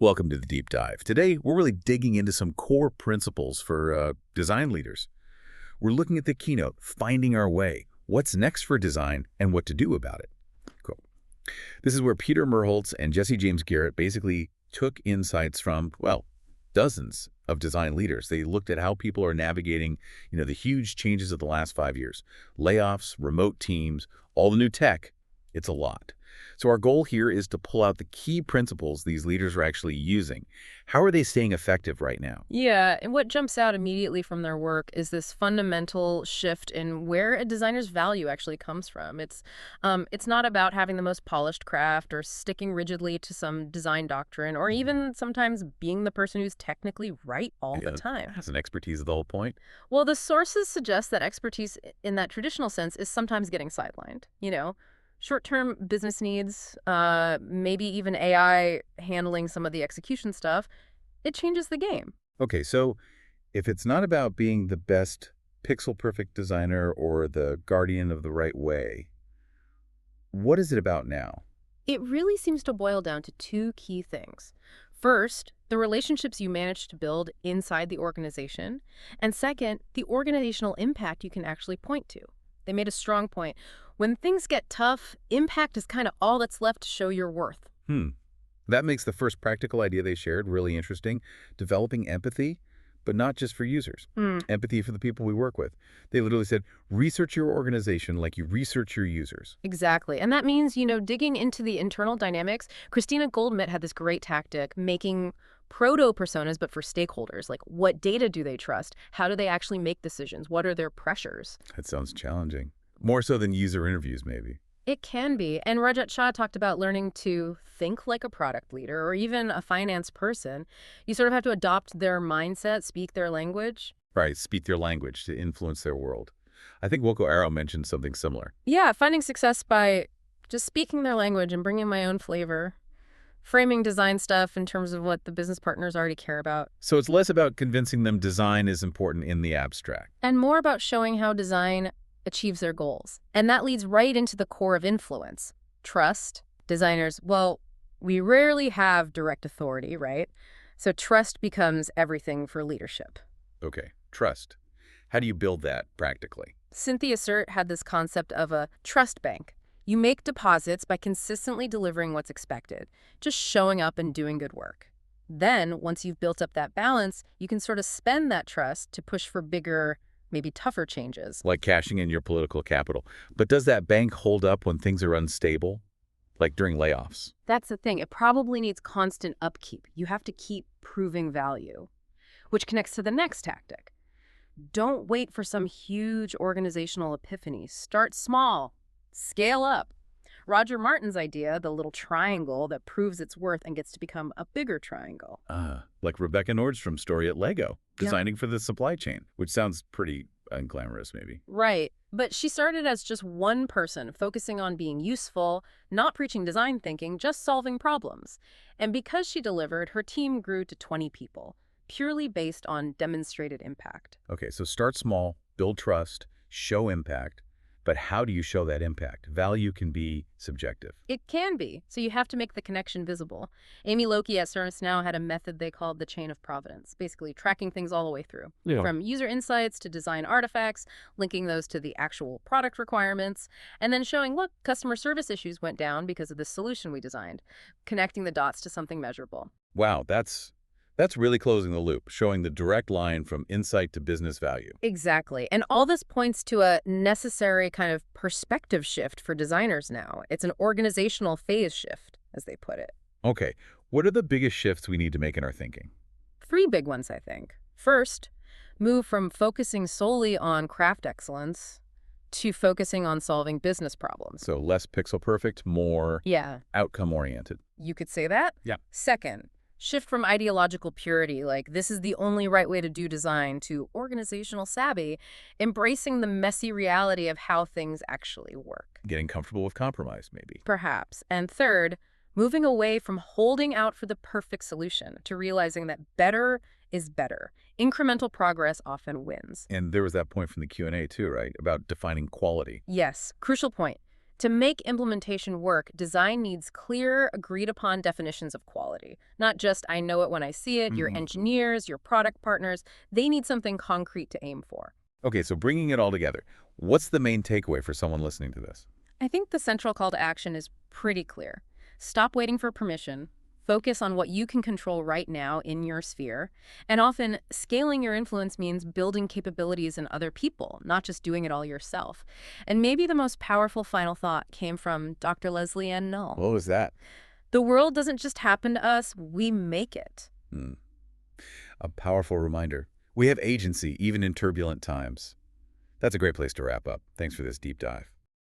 Welcome to the Deep Dive. Today, we're really digging into some core principles for design leaders. We're looking at the keynote, Finding Our Way, what's next for design, and what to do about it. Cool. This is where Peter Merholz and Jesse James Garrett basically took insights from, well, dozens of design leaders. They looked at how people are navigating, the huge changes of the last 5 years. Layoffs, remote teams, all the new tech. It's a lot. So our goal here is to pull out the key principles these leaders are actually using. How are they staying effective right now? Yeah, and what jumps out immediately from their work is this fundamental shift in where a designer's value actually comes from. It's not about having the most polished craft or sticking rigidly to some design doctrine or even sometimes being the person who's technically right all the time. That's an expertise of the whole point. Well, the sources suggest that expertise in that traditional sense is sometimes getting sidelined, Short-term business needs, maybe even AI handling some of the execution stuff, it changes the game. Okay, so if it's not about being the best pixel-perfect designer or the guardian of the right way, what is it about now? It really seems to boil down to two key things. First, the relationships you manage to build inside the organization, and second, the organizational impact you can actually point to. They made a strong point. When things get tough, impact is kind of all that's left to show your worth. That makes the first practical idea they shared really interesting. Developing empathy, but not just for users. Empathy for the people we work with. They literally said, research your organization like you research your users. Exactly. And that means, digging into the internal dynamics. Christina Goldmitt had this great tactic, making proto-personas, but for stakeholders. Like, what data do they trust? How do they actually make decisions? What are their pressures? That sounds challenging. More so than user interviews, maybe. It can be. And Rajat Shah talked about learning to think like a product leader or even a finance person. You sort of have to adopt their mindset, speak their language. Right, speak their language to influence their world. I think Woko Arrow mentioned something similar. Yeah, finding success by just speaking their language and bringing my own flavor. Framing design stuff in terms of what the business partners already care about. So it's less about convincing them design is important in the abstract. And more about showing how design achieves their goals. And that leads right into the core of influence. Trust. Designers, well, we rarely have direct authority, right? So trust becomes everything for leadership. Okay, trust. How do you build that practically? Cynthia Sert had this concept of a trust bank. You make deposits by consistently delivering what's expected, just showing up and doing good work. Then, once you've built up that balance, you can sort of spend that trust to push for bigger, maybe tougher changes. Like cashing in your political capital. But does that bank hold up when things are unstable? Like during layoffs? That's the thing. It probably needs constant upkeep. You have to keep proving value, which connects to the next tactic. Don't wait for some huge organizational epiphany. Start small. Scale up. Roger Martin's idea, the little triangle that proves its worth and gets to become a bigger triangle. Like Rebecca Nordstrom's story at Lego, designing for the supply chain, which sounds pretty unglamorous maybe. Right. But she started as just one person, focusing on being useful, not preaching design thinking, just solving problems. And because she delivered, her team grew to 20 people, purely based on demonstrated impact. Okay, so start small, build trust, show impact. But how do you show that impact? Value can be subjective. It can be. So you have to make the connection visible. Amy Lokey at ServiceNow had a method they called the chain of provenance, basically tracking things all the way through. From user insights to design artifacts, linking those to the actual product requirements, and then showing, look, customer service issues went down because of the solution we designed, connecting the dots to something measurable. Wow, that's really closing the loop, showing the direct line from insight to business value. Exactly. And all this points to a necessary kind of perspective shift for designers now. It's an organizational phase shift, as they put it. Okay, what are the biggest shifts we need to make in our thinking? 3 big ones, I think. First, move from focusing solely on craft excellence to focusing on solving business problems. So less pixel perfect, more outcome oriented. You could say that. Yeah. Second, shift from ideological purity, like this is the only right way to do design, to organizational savvy, embracing the messy reality of how things actually work. Getting comfortable with compromise, maybe. Perhaps. And third, moving away from holding out for the perfect solution to realizing that better is better. Incremental progress often wins. And there was that point from the Q&A too, right? About defining quality. Yes, crucial point. To make implementation work, design needs clear, agreed-upon definitions of quality. Not just, I know it when I see it. Your engineers, your product partners, they need something concrete to aim for. Okay, so bringing it all together, what's the main takeaway for someone listening to this? I think the central call to action is pretty clear. Stop waiting for permission. Focus on what you can control right now in your sphere. And often, scaling your influence means building capabilities in other people, not just doing it all yourself. And maybe the most powerful final thought came from Dr. Leslie Ann Null. What was that? The world doesn't just happen to us, we make it. A powerful reminder. We have agency even in turbulent times. That's a great place to wrap up. Thanks for this deep dive.